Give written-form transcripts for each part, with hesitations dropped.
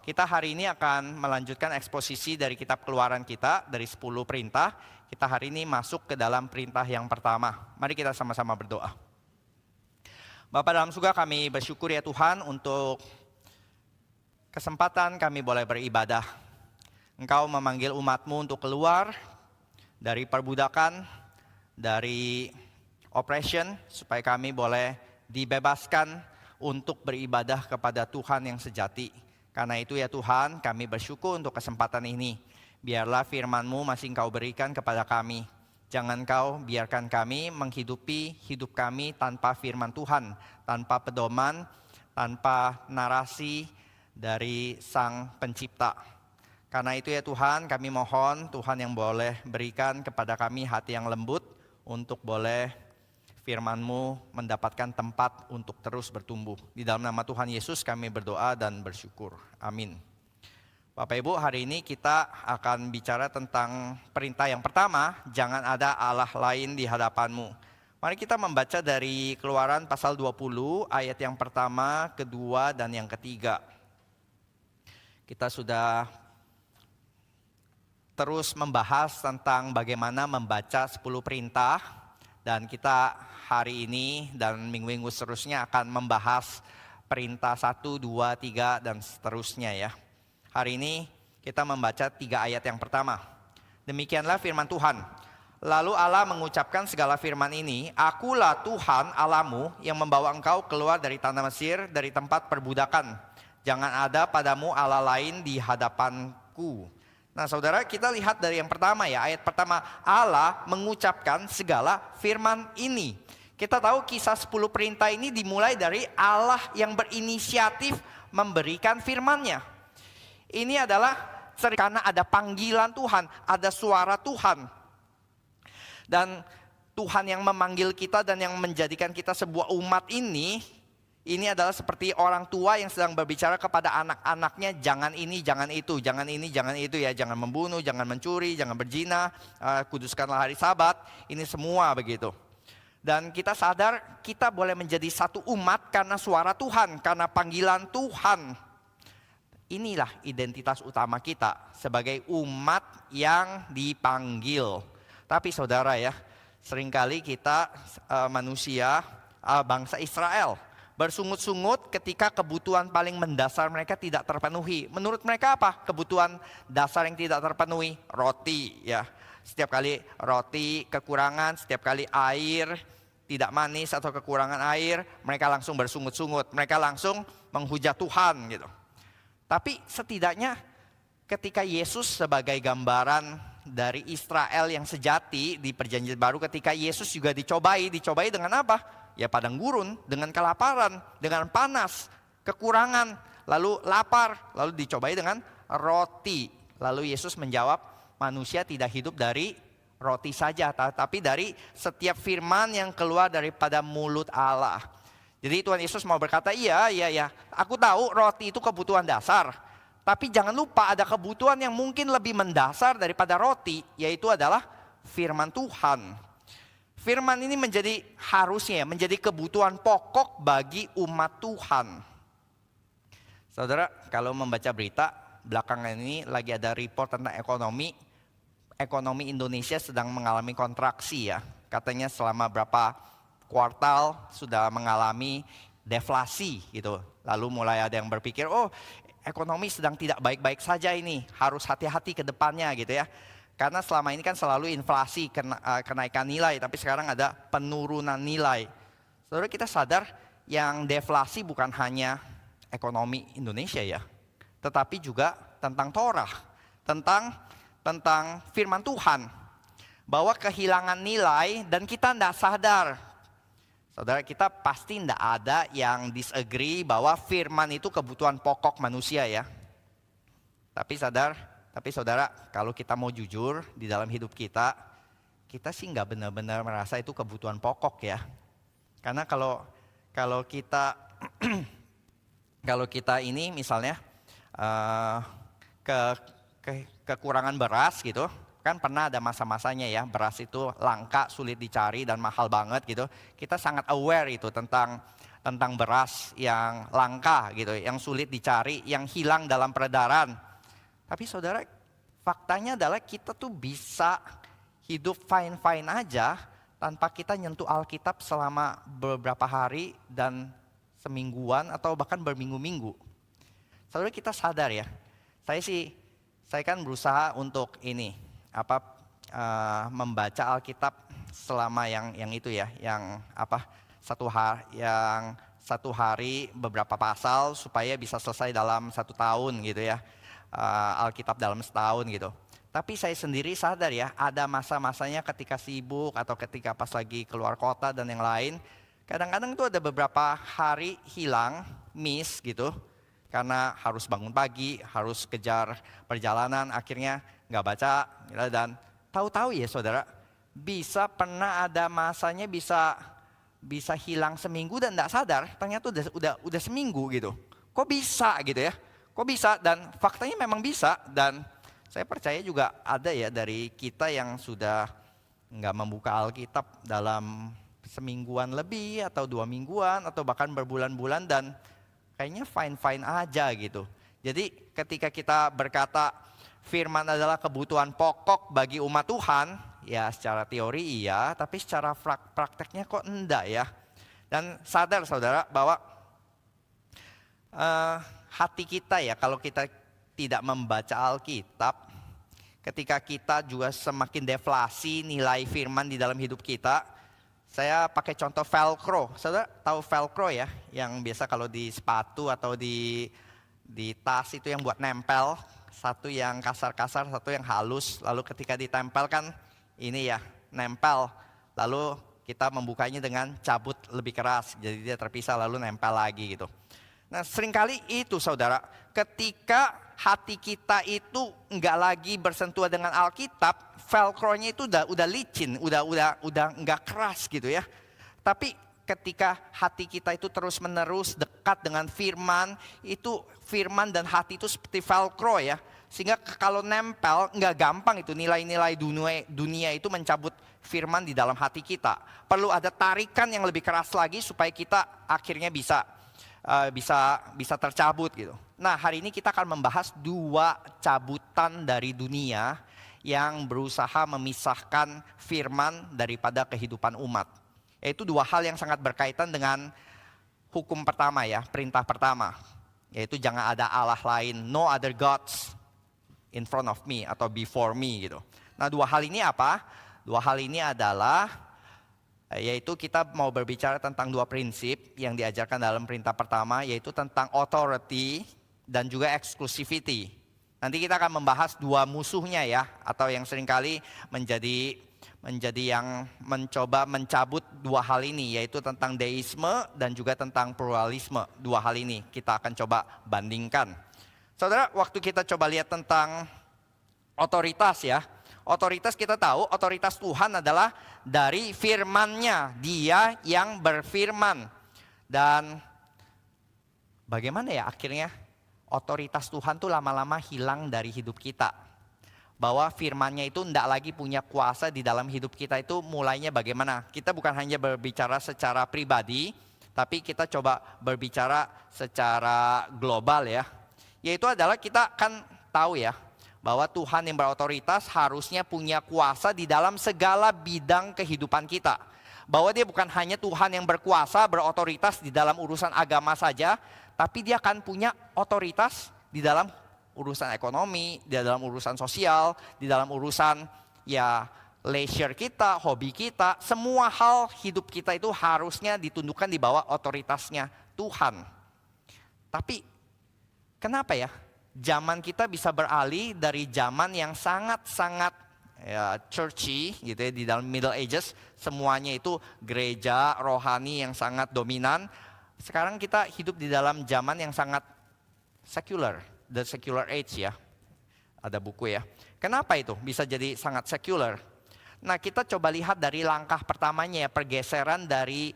kita hari ini akan melanjutkan eksposisi dari kitab Keluaran kita, dari 10 perintah. Kita hari ini masuk ke dalam perintah yang pertama. Mari kita sama-sama berdoa. Bapa dalam surga, kami bersyukur ya Tuhan untuk kesempatan kami boleh beribadah. Engkau memanggil umat-Mu untuk keluar dari perbudakan, dari oppression, supaya kami boleh dibebaskan untuk beribadah kepada Tuhan yang sejati. Karena itu ya Tuhan, kami bersyukur untuk kesempatan ini. Biarlah firman-Mu masih Engkau berikan kepada kami. Jangan Engkau biarkan kami menghidupi hidup kami tanpa firman Tuhan, tanpa pedoman, tanpa narasi dari Sang Pencipta. Karena itu ya Tuhan, kami mohon Tuhan yang boleh berikan kepada kami hati yang lembut untuk boleh firman-Mu mendapatkan tempat untuk terus bertumbuh. Di dalam nama Tuhan Yesus kami berdoa dan bersyukur. Amin. Bapak Ibu, hari ini kita akan bicara tentang perintah yang pertama, jangan ada Allah lain di hadapan-Mu. Mari kita membaca dari Keluaran pasal 20, ayat yang pertama, kedua, dan yang ketiga. Kita sudah terus membahas tentang bagaimana membaca 10 perintah, dan kita hari ini dan minggu-minggu seterusnya akan membahas perintah 1, 2, 3 dan seterusnya ya. Hari ini kita membaca 3 ayat yang pertama. Demikianlah firman Tuhan. Lalu Allah mengucapkan segala firman ini, Akulah Tuhan Allahmu yang membawa engkau keluar dari tanah Mesir, dari tempat perbudakan. Jangan ada padamu Allah lain di hadapanku. Nah saudara, kita lihat dari yang pertama ya, ayat pertama, Allah mengucapkan segala firman ini. Kita tahu kisah 10 perintah ini dimulai dari Allah yang berinisiatif memberikan firman-Nya. Ini adalah karena ada panggilan Tuhan, ada suara Tuhan. Dan Tuhan yang memanggil kita dan yang menjadikan kita sebuah umat ini adalah seperti orang tua yang sedang berbicara kepada anak-anaknya, jangan ini, jangan itu, jangan ini, jangan itu ya, jangan membunuh, jangan mencuri, jangan berzina, kuduskanlah hari Sabat, ini semua begitu. Dan kita sadar kita boleh menjadi satu umat karena suara Tuhan, karena panggilan Tuhan. Inilah identitas utama kita sebagai umat yang dipanggil. Tapi saudara ya, seringkali kita manusia, bangsa Israel, bersungut-sungut ketika kebutuhan paling mendasar mereka tidak terpenuhi. Menurut mereka apa? Kebutuhan dasar yang tidak terpenuhi, roti ya. Setiap kali roti kekurangan, setiap kali air tidak manis atau kekurangan air, mereka langsung bersungut-sungut. Mereka langsung menghujat Tuhan gitu. Tapi setidaknya ketika Yesus sebagai gambaran dari Israel yang sejati di Perjanjian Baru, ketika Yesus juga dicobai dengan apa? Ya padang gurun, dengan kelaparan, dengan panas, kekurangan, lalu lapar, lalu dicobai dengan roti. Lalu Yesus menjawab, manusia tidak hidup dari roti saja, tapi dari setiap firman yang keluar daripada mulut Allah. Jadi Tuhan Yesus mau berkata, iya, aku tahu roti itu kebutuhan dasar. Tapi jangan lupa ada kebutuhan yang mungkin lebih mendasar daripada roti, yaitu adalah firman Tuhan. Firman ini harusnya menjadi kebutuhan pokok bagi umat Tuhan. Saudara, kalau membaca berita, belakangan ini lagi ada report tentang ekonomi Indonesia sedang mengalami kontraksi ya. Katanya selama berapa kuartal sudah mengalami deflasi gitu. Lalu mulai ada yang berpikir, oh ekonomi sedang tidak baik-baik saja ini, harus hati-hati ke depannya gitu ya. Karena selama ini kan selalu inflasi, kenaikan nilai, tapi sekarang ada penurunan nilai. Saudara, kita sadar yang deflasi bukan hanya ekonomi Indonesia ya, tetapi juga tentang Torah, tentang firman Tuhan. Bahwa kehilangan nilai dan kita tidak sadar. Saudara, kita pasti tidak ada yang disagree bahwa firman itu kebutuhan pokok manusia ya. Tapi saudara, kalau kita mau jujur di dalam hidup kita sih nggak benar-benar merasa itu kebutuhan pokok ya. Karena kalau kita ini misalnya kekurangan beras gitu, kan pernah ada masa-masanya ya, beras itu langka, sulit dicari dan mahal banget gitu. Kita sangat aware itu tentang tentang beras yang langka gitu, yang sulit dicari, yang hilang dalam peredaran. Tapi saudara, faktanya adalah kita tuh bisa hidup fine-fine aja tanpa kita nyentuh Alkitab selama beberapa hari dan semingguan atau bahkan berminggu-minggu. Saudara, kita sadar ya, saya kan berusaha untuk membaca Alkitab selama yang itu ya, satu hari beberapa pasal supaya bisa selesai dalam 1 tahun gitu ya, Alkitab dalam setahun gitu. Tapi saya sendiri sadar ya, ada masa-masanya ketika sibuk atau ketika pas lagi keluar kota dan yang lain, kadang-kadang tuh ada beberapa hari hilang, miss gitu. Karena harus bangun pagi, harus kejar perjalanan, akhirnya nggak baca. Dan tahu-tahu ya saudara, pernah ada masanya bisa hilang seminggu dan nggak sadar, ternyata udah seminggu gitu. Kok bisa gitu ya? Kok bisa? Dan faktanya memang bisa. Dan saya percaya juga ada ya dari kita yang sudah nggak membuka Alkitab dalam semingguan lebih atau 2 mingguan atau bahkan berbulan-bulan dan kayaknya fine-fine aja gitu. Jadi ketika kita berkata firman adalah kebutuhan pokok bagi umat Tuhan, ya secara teori iya, tapi secara prakteknya kok enggak ya. Dan sadar saudara bahwa hati kita ya, kalau kita tidak membaca Alkitab, ketika kita juga semakin deflasi nilai firman di dalam hidup kita. Saya pakai contoh velcro. Saudara tahu velcro ya? Yang biasa kalau di sepatu atau di tas itu yang buat nempel. Satu yang kasar-kasar, satu yang halus. Lalu ketika ditempel kan ini ya, nempel. Lalu kita membukanya dengan cabut lebih keras. Jadi dia terpisah lalu nempel lagi gitu. Nah seringkali itu saudara, ketika hati kita itu enggak lagi bersentuhan dengan Alkitab, velcro-nya itu udah licin, udah enggak keras gitu ya. Tapi ketika hati kita itu terus-menerus dekat dengan firman, itu firman dan hati itu seperti velcro ya. Sehingga kalau nempel enggak gampang itu nilai-nilai dunia itu mencabut firman di dalam hati kita. Perlu ada tarikan yang lebih keras lagi supaya kita akhirnya bisa tercabut gitu. Nah hari ini kita akan membahas 2 cabutan dari dunia yang berusaha memisahkan firman daripada kehidupan umat. Yaitu 2 hal yang sangat berkaitan dengan hukum pertama ya, perintah pertama. Yaitu jangan ada Allah lain, no other gods in front of me atau before me gitu. Nah 2 hal ini apa? 2 hal ini adalah yaitu kita mau berbicara tentang 2 prinsip yang diajarkan dalam perintah pertama, yaitu tentang authority dan juga exclusivity. Nanti kita akan membahas 2 musuhnya ya, atau yang seringkali menjadi yang mencoba mencabut 2 hal ini, yaitu tentang deisme dan juga tentang pluralisme. 2 hal ini kita akan coba bandingkan. Saudara, waktu kita coba lihat tentang otoritas ya, otoritas kita tahu, otoritas Tuhan adalah dari firman-Nya, Dia yang berfirman. Dan bagaimana ya akhirnya otoritas Tuhan tuh lama-lama hilang dari hidup kita. Bahwa firman-Nya itu tidak lagi punya kuasa di dalam hidup kita itu mulainya bagaimana. Kita bukan hanya berbicara secara pribadi, tapi kita coba berbicara secara global ya. Yaitu adalah kita kan tahu ya, bahwa Tuhan yang berotoritas harusnya punya kuasa di dalam segala bidang kehidupan kita. Bahwa dia bukan hanya Tuhan yang berkuasa, berotoritas di dalam urusan agama saja, tapi dia akan punya otoritas di dalam urusan ekonomi, di dalam urusan sosial, di dalam urusan ya leisure kita, hobi kita. Semua hal hidup kita itu harusnya ditundukkan di bawah otoritasnya Tuhan. Tapi kenapa ya? Zaman kita bisa beralih dari zaman yang sangat-sangat ya, churchy gitu ya, di dalam Middle Ages semuanya itu gereja rohani yang sangat dominan. Sekarang kita hidup di dalam zaman yang sangat secular, the secular age ya. Ada buku ya. Kenapa itu bisa jadi sangat secular? Nah kita coba lihat dari langkah pertamanya ya, pergeseran dari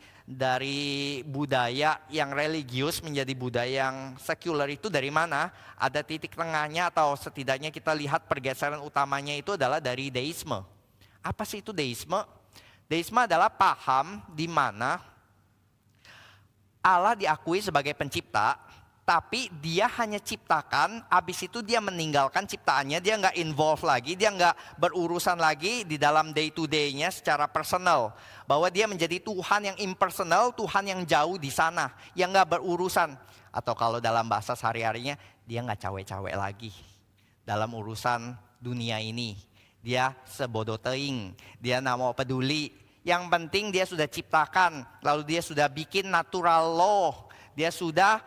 budaya yang religius menjadi budaya yang sekuler itu dari mana? Ada titik tengahnya atau setidaknya kita lihat pergeseran utamanya itu adalah dari deisme. Apa sih itu deisme? Deisme adalah paham di mana Allah diakui sebagai pencipta, tapi dia hanya ciptakan, habis itu dia meninggalkan ciptaannya, dia nggak involve lagi, dia nggak berurusan lagi di dalam day to day-nya secara personal. Bahwa dia menjadi Tuhan yang impersonal, Tuhan yang jauh di sana, yang nggak berurusan. Atau kalau dalam bahasa sehari-harinya, dia nggak cawe-cawe lagi dalam urusan dunia ini. Dia sebodoh teing, dia nggak mau peduli. Yang penting dia sudah ciptakan, lalu dia sudah bikin natural law, dia sudah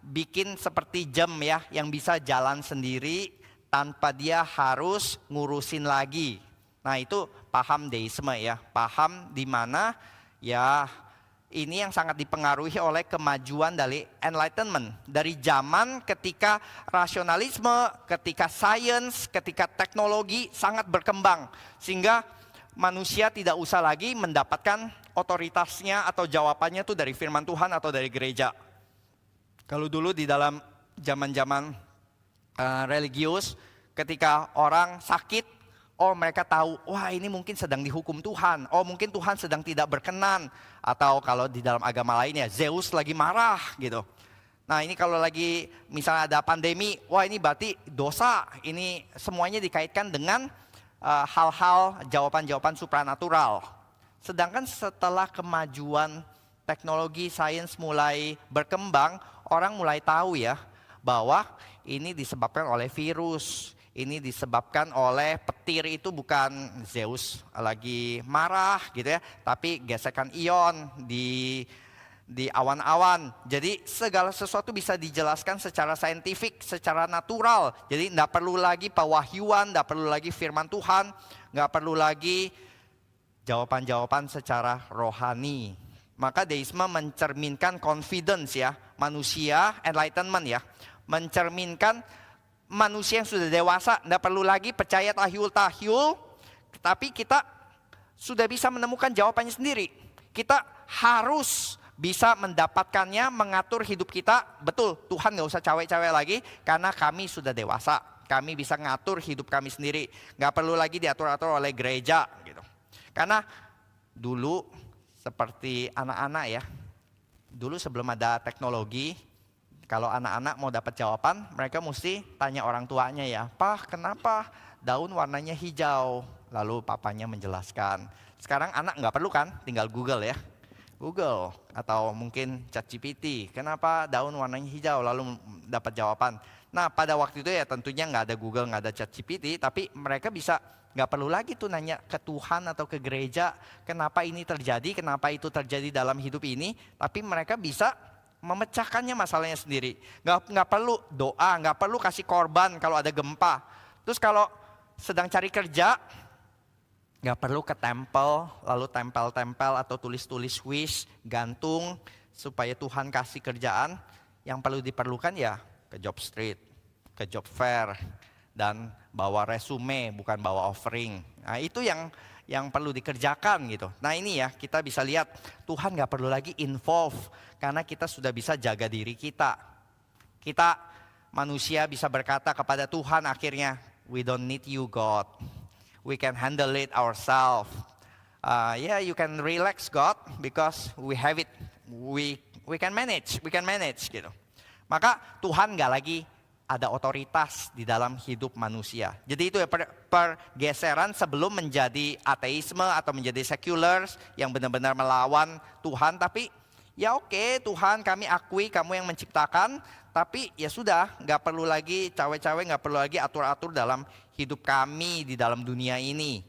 bikin seperti jam ya, yang bisa jalan sendiri tanpa dia harus ngurusin lagi. Nah itu paham deisme ya, paham di mana ya ini yang sangat dipengaruhi oleh kemajuan dari enlightenment. Dari zaman ketika rasionalisme, ketika sains, ketika teknologi sangat berkembang. Sehingga manusia tidak usah lagi mendapatkan otoritasnya atau jawabannya itu dari firman Tuhan atau dari gereja. Kalau dulu di dalam zaman-zaman religius, ketika orang sakit, oh mereka tahu, wah ini mungkin sedang dihukum Tuhan. Oh mungkin Tuhan sedang tidak berkenan. Atau kalau di dalam agama lainnya, Zeus lagi marah gitu. Nah ini kalau lagi misalnya ada pandemi, wah ini berarti dosa. Ini semuanya dikaitkan dengan hal-hal jawaban-jawaban supranatural. Sedangkan setelah kemajuan teknologi sains mulai berkembang, orang mulai tahu ya bahwa ini disebabkan oleh virus. Ini disebabkan oleh petir itu bukan Zeus lagi marah gitu ya, tapi gesekan ion di awan-awan. Jadi segala sesuatu bisa dijelaskan secara saintifik, secara natural. Jadi tidak perlu lagi pewahyuan, tidak perlu lagi firman Tuhan, nggak perlu lagi jawaban-jawaban secara rohani. Maka deisme mencerminkan confidence ya, manusia enlightenment ya, mencerminkan manusia yang sudah dewasa, tidak perlu lagi percaya tahyul-tahyul, tapi kita sudah bisa menemukan jawabannya sendiri. Kita harus bisa mendapatkannya, mengatur hidup kita. Betul, Tuhan gak usah cawe-cawe lagi, karena kami sudah dewasa. Kami bisa ngatur hidup kami sendiri. Gak perlu lagi diatur-atur oleh gereja. Gitu. Karena dulu seperti anak-anak ya, dulu sebelum ada teknologi, kalau anak-anak mau dapat jawaban, mereka mesti tanya orang tuanya ya, Pak kenapa daun warnanya hijau? Lalu papanya menjelaskan. Sekarang anak nggak perlu kan, tinggal Google ya. Google atau mungkin ChatGPT, kenapa daun warnanya hijau? Lalu dapat jawaban. Nah pada waktu itu ya tentunya nggak ada Google, nggak ada ChatGPT, tapi mereka bisa nggak perlu lagi tuh nanya ke Tuhan atau ke gereja, kenapa ini terjadi, kenapa itu terjadi dalam hidup ini, tapi mereka bisa memecahkannya masalahnya sendiri. Nggak perlu doa, nggak perlu kasih korban kalau ada gempa. Terus kalau sedang cari kerja, nggak perlu ke tempel, lalu tempel-tempel atau tulis-tulis wish, gantung supaya Tuhan kasih kerjaan. Yang perlu diperlukan ya ke job street, ke job fair, dan bawa resume bukan bawa offering. Nah itu yang perlu dikerjakan gitu. Nah ini ya kita bisa lihat Tuhan gak perlu lagi involve karena kita sudah bisa jaga diri kita. Kita manusia bisa berkata kepada Tuhan akhirnya, we don't need you God. We can handle it ourselves. Yeah, you can relax God because we have it. We can manage gitu. Maka Tuhan gak lagi ada otoritas di dalam hidup manusia. Jadi itu ya pergeseran sebelum menjadi ateisme atau menjadi seculars yang benar-benar melawan Tuhan. Tapi ya oke, Tuhan kami akui kamu yang menciptakan. Tapi ya sudah, gak perlu lagi cawe-cawe, gak perlu lagi atur-atur dalam hidup kami di dalam dunia ini.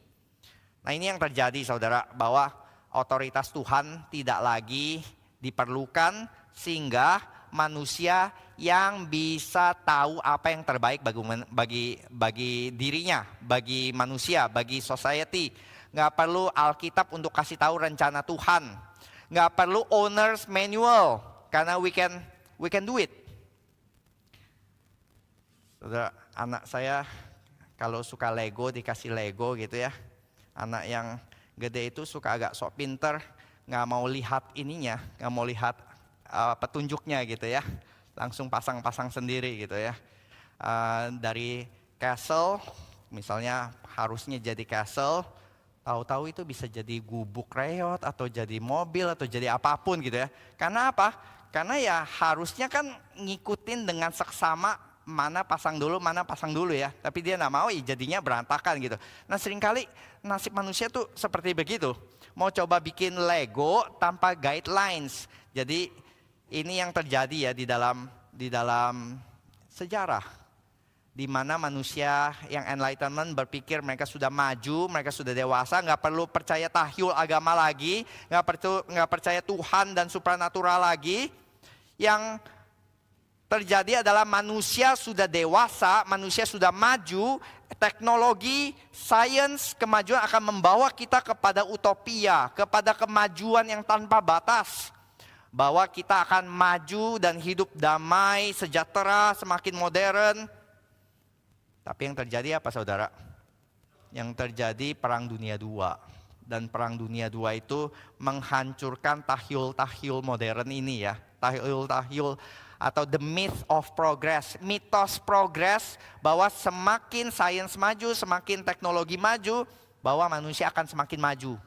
Nah ini yang terjadi saudara, bahwa otoritas Tuhan tidak lagi diperlukan sehingga manusia yang bisa tahu apa yang terbaik bagi dirinya, bagi manusia, bagi society. Nggak perlu Alkitab untuk kasih tahu rencana Tuhan. Nggak perlu owner's manual karena we can do it. Saudara, anak saya kalau suka Lego dikasih Lego gitu ya. Anak yang gede itu suka agak sok pinter, nggak mau lihat ininya, nggak mau lihat petunjuknya gitu ya, langsung pasang-pasang sendiri gitu ya. Dari castle, misalnya harusnya jadi castle, tahu-tahu itu bisa jadi gubuk reot atau jadi mobil atau jadi apapun gitu ya. Karena apa? Karena ya harusnya kan ngikutin dengan seksama mana pasang dulu ya. Tapi dia nggak mau, ya jadinya berantakan gitu. Nah seringkali nasib manusia tuh seperti begitu. Mau coba bikin Lego tanpa guidelines. Jadi ini yang terjadi ya di dalam sejarah, di mana manusia yang enlightenment berpikir mereka sudah maju, mereka sudah dewasa, nggak perlu percaya tahyul agama lagi, nggak percaya Tuhan dan supranatural lagi. Yang terjadi adalah manusia sudah dewasa, manusia sudah maju, teknologi, sains, kemajuan akan membawa kita kepada utopia, kepada kemajuan yang tanpa batas. Bahwa kita akan maju dan hidup damai, sejahtera, semakin modern. Tapi yang terjadi apa saudara? Yang terjadi Perang Dunia II. Dan Perang Dunia II itu menghancurkan tahyul-tahyul modern ini ya. Tahyul-tahyul atau the myth of progress. Mitos progress bahwa semakin sains maju, semakin teknologi maju, bahwa manusia akan semakin maju.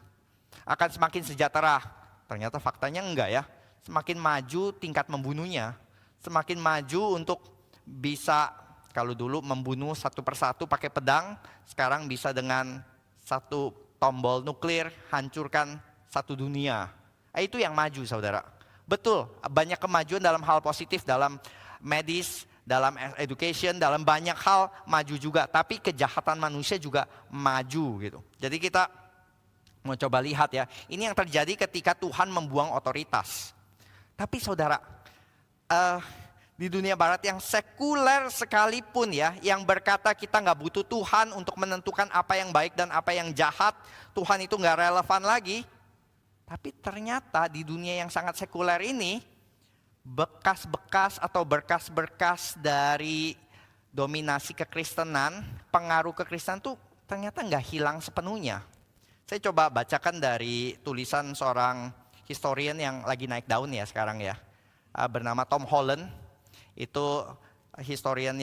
Akan semakin sejahtera. Ternyata faktanya enggak ya. Semakin maju tingkat membunuhnya. Semakin maju untuk bisa, kalau dulu membunuh satu persatu pakai pedang, sekarang bisa dengan satu tombol nuklir hancurkan satu dunia. Itu yang maju saudara. Betul, banyak kemajuan dalam hal positif, dalam medis, dalam education, dalam banyak hal maju juga. Tapi kejahatan manusia juga maju gitu. Jadi kita mau coba lihat ya, ini yang terjadi ketika Tuhan membuang otoritas. Tapi saudara, di dunia barat yang sekuler sekalipun ya, yang berkata kita nggak butuh Tuhan untuk menentukan apa yang baik dan apa yang jahat, Tuhan itu nggak relevan lagi. Tapi ternyata di dunia yang sangat sekuler ini, bekas-bekas atau berkas-berkas dari dominasi kekristenan, pengaruh kekristenan tuh ternyata nggak hilang sepenuhnya. Saya coba bacakan dari tulisan seorang historian yang lagi naik daun ya sekarang ya, bernama Tom Holland. Itu historian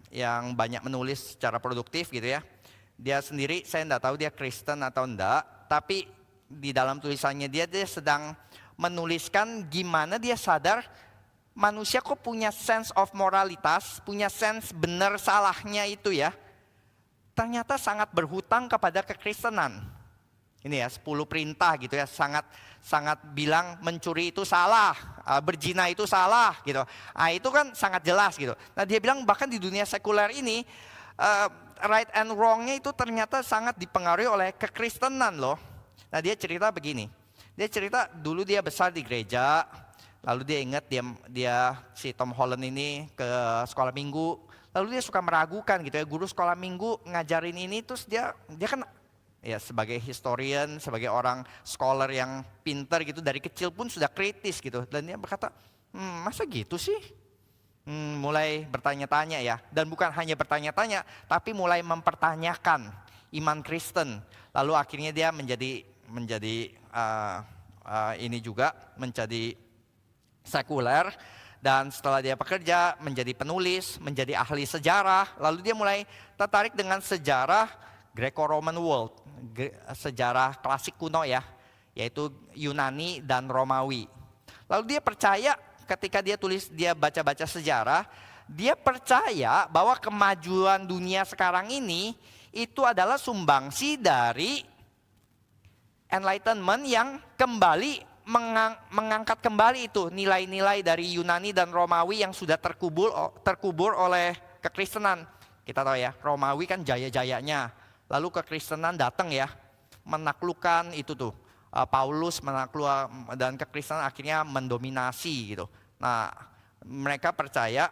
yang banyak menulis secara produktif gitu ya. Dia sendiri saya enggak tahu dia Kristen atau enggak, tapi di dalam tulisannya dia sedang menuliskan gimana dia sadar manusia kok punya sense of moralitas, punya sense benar salahnya itu ya. Ternyata sangat berhutang kepada kekristenan. Ini ya 10 perintah gitu ya, sangat bilang mencuri itu salah, berzina itu salah gitu. Itu kan sangat jelas gitu. Nah dia bilang bahkan di dunia sekuler ini right and wrong-nya itu ternyata sangat dipengaruhi oleh kekristenan loh. Nah dia cerita begini, dia cerita dulu dia besar di gereja, lalu dia ingat dia si Tom Holland ini ke sekolah minggu, lalu dia suka meragukan gitu ya, guru sekolah minggu ngajarin ini, terus dia kan ya sebagai historian, sebagai orang scholar yang pintar gitu, dari kecil pun sudah kritis gitu. Dan dia berkata, masa gitu sih? Mulai bertanya-tanya ya. Dan bukan hanya bertanya-tanya, tapi mulai mempertanyakan iman Kristen. Lalu akhirnya dia menjadi ini juga, menjadi sekuler. Dan setelah dia bekerja, menjadi penulis, menjadi ahli sejarah. Lalu dia mulai tertarik dengan sejarah Greco-Roman world, sejarah klasik kuno ya, yaitu Yunani dan Romawi. Lalu dia percaya ketika dia baca-baca sejarah, dia percaya bahwa kemajuan dunia sekarang ini itu adalah sumbangsi dari enlightenment yang kembali mengangkat kembali itu nilai-nilai dari Yunani dan Romawi yang sudah terkubur oleh kekristenan. Kita tahu ya, Romawi kan jaya-jayanya. Lalu kekristenan datang ya, menaklukkan itu tuh. Paulus menakluk dan kekristenan akhirnya mendominasi gitu. Nah, mereka percaya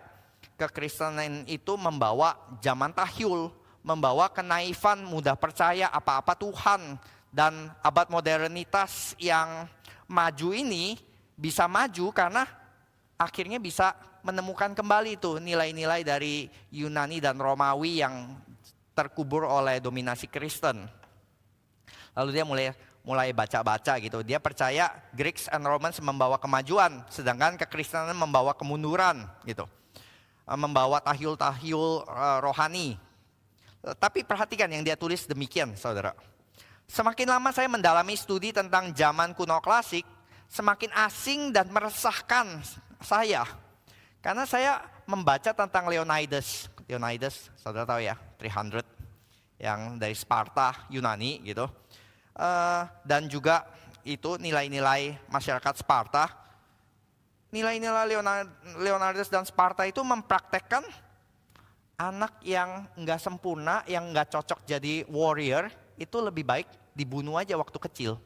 kekristenan itu membawa zaman tahyul, membawa kenaifan, mudah percaya apa-apa Tuhan. Dan abad modernitas yang maju ini bisa maju karena akhirnya bisa menemukan kembali itu nilai-nilai dari Yunani dan Romawi yang terkubur oleh dominasi Kristen. Lalu dia mulai baca-baca gitu. Dia percaya Greeks and Romans membawa kemajuan, sedangkan kekristenan membawa kemunduran gitu. Membawa tahyul-tahyul rohani. Tapi perhatikan yang dia tulis demikian, saudara. Semakin lama saya mendalami studi tentang zaman kuno klasik, semakin asing dan meresahkan saya. Karena saya membaca tentang Leonidas. Leonidas, saudara tahu ya, 300 yang dari Sparta, Yunani gitu. Dan juga itu nilai-nilai masyarakat Sparta. Nilai-nilai Leonidas dan Sparta itu mempraktekkan anak yang nggak sempurna, yang nggak cocok jadi warrior, itu lebih baik dibunuh aja waktu kecil.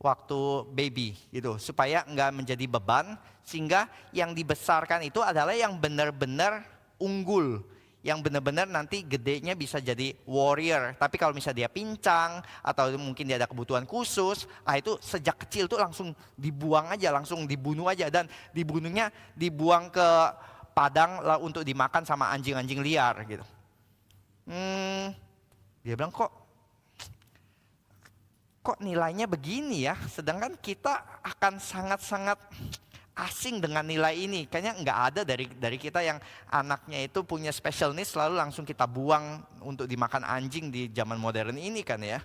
Waktu baby gitu, supaya nggak menjadi beban, sehingga yang dibesarkan itu adalah yang benar-benar unggul, yang benar-benar nanti gedenya bisa jadi warrior. Tapi kalau misalnya dia pincang atau mungkin dia ada kebutuhan khusus, itu sejak kecil tuh langsung dibuang aja, langsung dibunuh aja, dan dibunuhnya dibuang ke padang untuk dimakan sama anjing-anjing liar gitu. Dia bilang kok nilainya begini ya, sedangkan kita akan sangat-sangat asing dengan nilai ini. Kayaknya nggak ada dari kita yang anaknya itu punya special needs lalu langsung kita buang untuk dimakan anjing di zaman modern ini kan ya.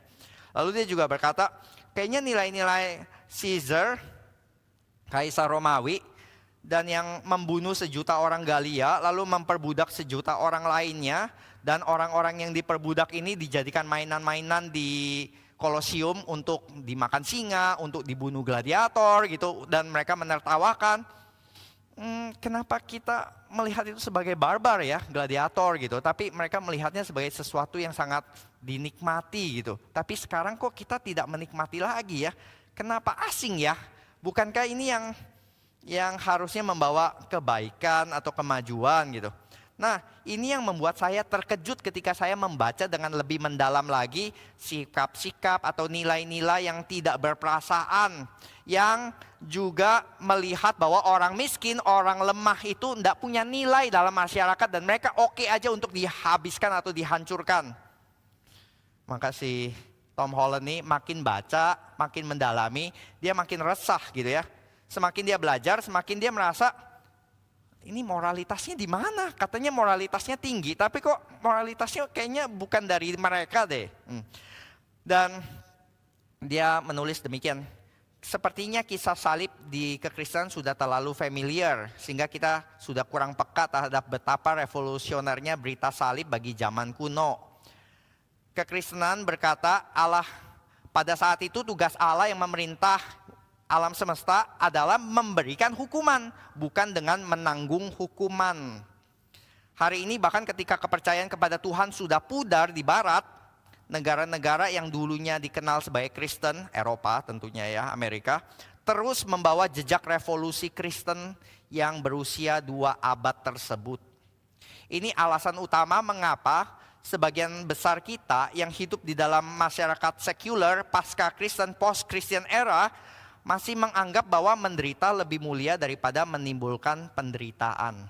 Lalu dia juga berkata, kayaknya nilai-nilai Caesar, Kaisar Romawi, dan yang membunuh 1 juta orang Galia, lalu memperbudak 1 juta orang lainnya, dan orang-orang yang diperbudak ini dijadikan mainan-mainan di Kolosium untuk dimakan singa, untuk dibunuh gladiator gitu, dan mereka menertawakan. Kenapa kita melihat itu sebagai barbar ya, gladiator gitu, tapi mereka melihatnya sebagai sesuatu yang sangat dinikmati gitu. Tapi sekarang kok kita tidak menikmati lagi ya? Kenapa asing ya? Bukankah ini yang harusnya membawa kebaikan atau kemajuan gitu? Nah, ini yang membuat saya terkejut ketika saya membaca dengan lebih mendalam lagi sikap-sikap atau nilai-nilai yang tidak berperasaan, yang juga melihat bahwa orang miskin, orang lemah itu tidak punya nilai dalam masyarakat dan mereka oke aja untuk dihabiskan atau dihancurkan. Maka si Tom Holland ini makin baca, makin mendalami, dia makin resah gitu ya. Semakin dia belajar, semakin dia merasa, ini moralitasnya di mana? Katanya moralitasnya tinggi, tapi kok moralitasnya kayaknya bukan dari mereka deh. Dan dia menulis demikian, sepertinya kisah salib di kekristenan sudah terlalu familiar, sehingga kita sudah kurang peka terhadap betapa revolusionernya berita salib bagi zaman kuno. Kekristenan berkata Allah pada saat itu tugas Allah yang memerintah alam semesta adalah memberikan hukuman, bukan dengan menanggung hukuman. Hari ini bahkan ketika kepercayaan kepada Tuhan sudah pudar di barat, negara-negara yang dulunya dikenal sebagai Kristen, Eropa tentunya ya, Amerika, terus membawa jejak revolusi Kristen yang berusia 2 abad tersebut. Ini alasan utama mengapa sebagian besar kita yang hidup di dalam masyarakat sekuler, pasca Kristen, post-Christian era, masih menganggap bahwa menderita lebih mulia daripada menimbulkan penderitaan.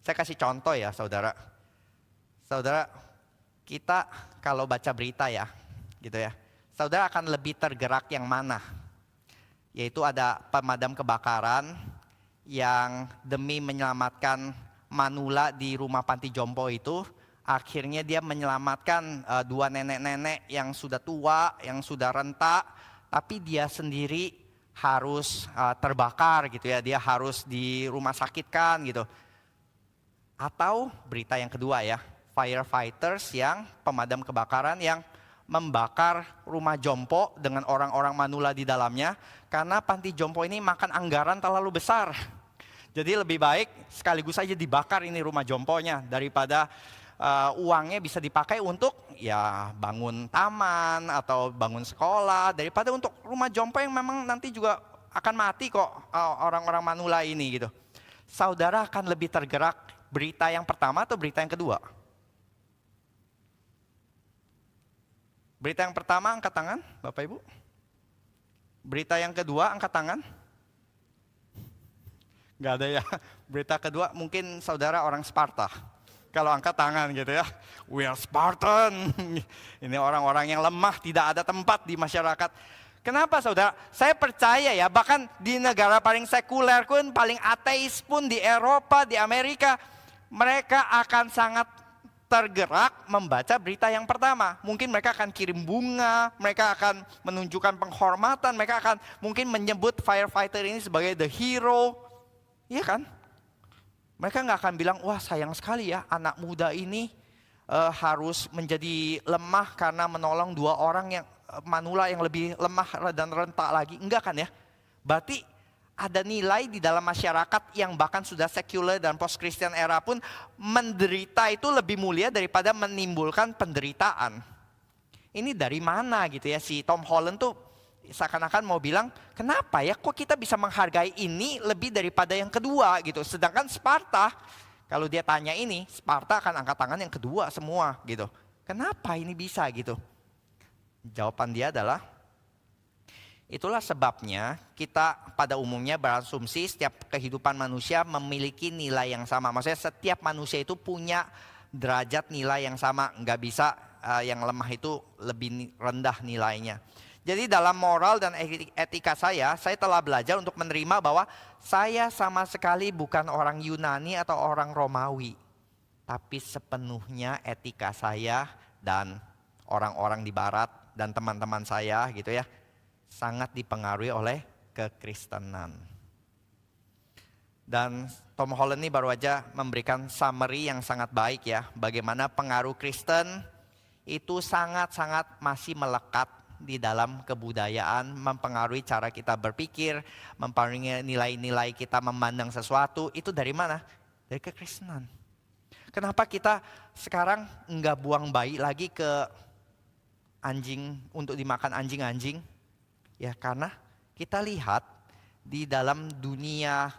Saya kasih contoh ya saudara. Saudara, kita kalau baca berita ya, gitu ya. Saudara akan lebih tergerak yang mana? Yaitu ada pemadam kebakaran yang demi menyelamatkan manula di rumah panti jompo itu, akhirnya dia menyelamatkan 2 nenek-nenek yang sudah tua, yang sudah rentak, tapi dia sendiri harus terbakar gitu ya, dia harus di rumah sakitkan gitu. Atau berita yang kedua ya, firefighters yang pemadam kebakaran yang membakar rumah jompo dengan orang-orang manula di dalamnya, karena panti jompo ini makan anggaran terlalu besar. Jadi lebih baik sekaligus saja dibakar ini rumah jomponya daripada uangnya bisa dipakai untuk ya bangun taman atau bangun sekolah, daripada untuk rumah jompo yang memang nanti juga akan mati kok orang-orang manula ini gitu. Saudara akan lebih tergerak berita yang pertama atau berita yang kedua? Berita yang pertama angkat tangan Bapak Ibu. Berita yang kedua angkat tangan. Gak ada ya. Berita kedua mungkin saudara orang Sparta. Kalau angkat tangan gitu ya, we are Spartan. Ini orang-orang yang lemah, tidak ada tempat di masyarakat. Kenapa saudara? Saya percaya ya, bahkan di negara paling sekuler pun, paling ateis pun di Eropa, di Amerika, mereka akan sangat tergerak membaca berita yang pertama. Mungkin mereka akan kirim bunga, mereka akan menunjukkan penghormatan, mereka akan mungkin menyebut firefighter ini sebagai the hero. Iya kan? Mereka nggak akan bilang, wah sayang sekali ya anak muda ini harus menjadi lemah karena menolong dua orang yang manula yang lebih lemah dan rentak lagi. Enggak kan ya? Berarti ada nilai di dalam masyarakat yang bahkan sudah sekuler dan post-Christian era pun menderita itu lebih mulia daripada menimbulkan penderitaan. Ini dari mana gitu ya, si Tom Holland tuh seakan-akan mau bilang, kenapa ya kok kita bisa menghargai ini lebih daripada yang kedua gitu. Sedangkan Sparta, kalau dia tanya ini, Sparta akan angkat tangan yang kedua semua gitu. Kenapa ini bisa gitu? Jawaban dia adalah, itulah sebabnya kita pada umumnya berasumsi setiap kehidupan manusia memiliki nilai yang sama. Maksudnya setiap manusia itu punya derajat nilai yang sama. Nggak bisa yang lemah itu lebih rendah nilainya. Jadi dalam moral dan etika saya telah belajar untuk menerima bahwa saya sama sekali bukan orang Yunani atau orang Romawi. Tapi sepenuhnya etika saya dan orang-orang di barat dan teman-teman saya gitu ya, sangat dipengaruhi oleh kekristenan. Dan Tom Holland ini baru aja memberikan summary yang sangat baik ya, bagaimana pengaruh Kristen itu sangat-sangat masih melekat di dalam kebudayaan, mempengaruhi cara kita berpikir, mempengaruhi nilai-nilai kita memandang sesuatu. Itu dari mana? Dari kekristenan. Kenapa kita sekarang enggak buang bayi lagi ke anjing untuk dimakan anjing-anjing? Ya karena kita lihat di dalam dunia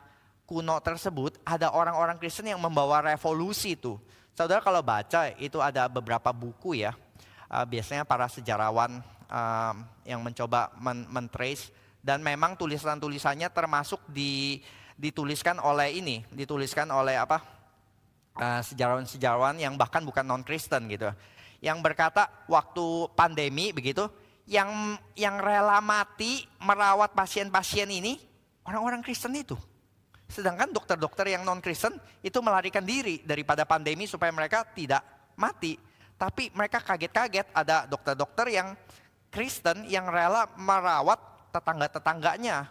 kuno tersebut ada orang-orang Kristen yang membawa revolusi itu. Saudara kalau baca itu ada beberapa buku ya. Biasanya para sejarawan yang mencoba men-trace, dan memang tulisan-tulisannya termasuk dituliskan oleh sejarawan-sejarawan yang bahkan bukan non-Kristen gitu. Yang berkata waktu pandemi begitu, yang rela mati merawat pasien-pasien ini orang-orang Kristen itu. Sedangkan dokter-dokter yang non-Kristen itu melarikan diri daripada pandemi supaya mereka tidak mati. Tapi mereka kaget-kaget ada dokter-dokter yang Kristen yang rela merawat tetangga-tetangganya,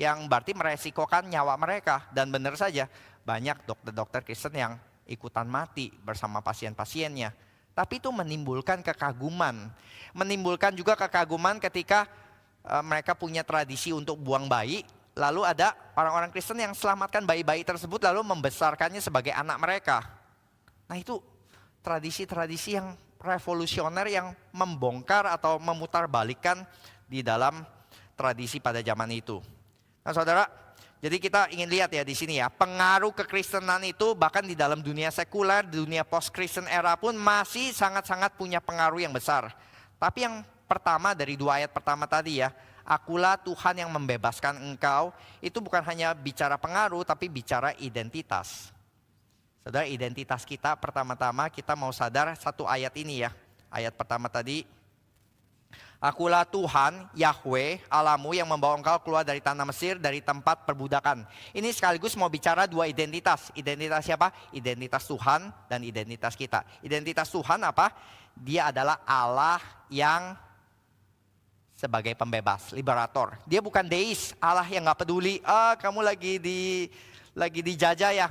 yang berarti meresikokan nyawa mereka. Dan benar saja banyak dokter-dokter Kristen yang ikutan mati bersama pasien-pasiennya. Tapi itu menimbulkan kekaguman. Menimbulkan juga kekaguman ketika mereka punya tradisi untuk buang bayi. Lalu ada orang-orang Kristen yang selamatkan bayi-bayi tersebut lalu membesarkannya sebagai anak mereka. Nah itu tradisi-tradisi yang revolusioner yang membongkar atau memutarbalikkan di dalam tradisi pada zaman itu. Nah saudara, jadi kita ingin lihat ya di sini ya, pengaruh kekristenan itu bahkan di dalam dunia sekuler, dunia post-Kristen era pun masih sangat-sangat punya pengaruh yang besar. Tapi yang pertama dari dua ayat pertama tadi ya, akulah Tuhan yang membebaskan engkau, itu bukan hanya bicara pengaruh tapi bicara identitas. Saudara, identitas kita pertama-tama kita mau sadar satu ayat ini ya. Ayat pertama tadi, akulah Tuhan, Yahweh, Allahmu yang membawa engkau keluar dari tanah Mesir, dari tempat perbudakan. Ini sekaligus mau bicara dua identitas. Identitas siapa? Identitas Tuhan dan identitas kita. Identitas Tuhan apa? Dia adalah Allah yang sebagai pembebas, liberator. Dia bukan deis, Allah yang gak peduli. Kamu lagi dijajah ya,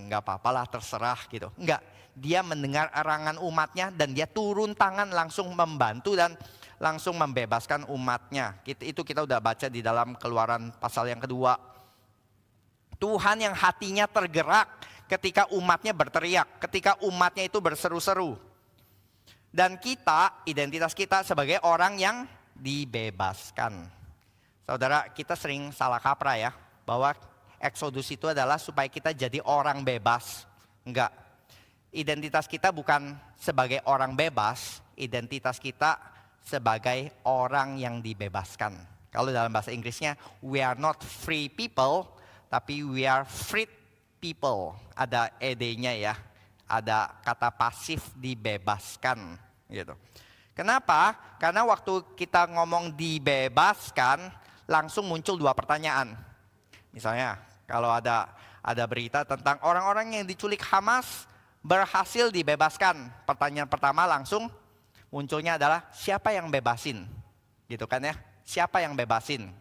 nggak apa-apalah terserah gitu. Enggak, dia mendengar erangan umatnya dan dia turun tangan langsung membantu dan langsung membebaskan umatnya. Itu kita udah baca di dalam Keluaran pasal yang kedua. Tuhan yang hatinya tergerak ketika umatnya berteriak, ketika umatnya itu berseru-seru. Dan kita, identitas kita sebagai orang yang dibebaskan. Saudara, kita sering salah kaprah ya, bahwa Eksodus itu adalah supaya kita jadi orang bebas. Enggak. Identitas kita bukan sebagai orang bebas, identitas kita sebagai orang yang dibebaskan. Kalau dalam bahasa Inggrisnya, we are not free people, tapi we are freed people. Ada ed-nya ya, ada kata pasif dibebaskan gitu. Kenapa? Karena waktu kita ngomong dibebaskan, langsung muncul dua pertanyaan. Misalnya, kalau ada berita tentang orang-orang yang diculik Hamas berhasil dibebaskan. Pertanyaan pertama langsung munculnya adalah siapa yang bebasin? Gitu kan ya? Siapa yang bebasin?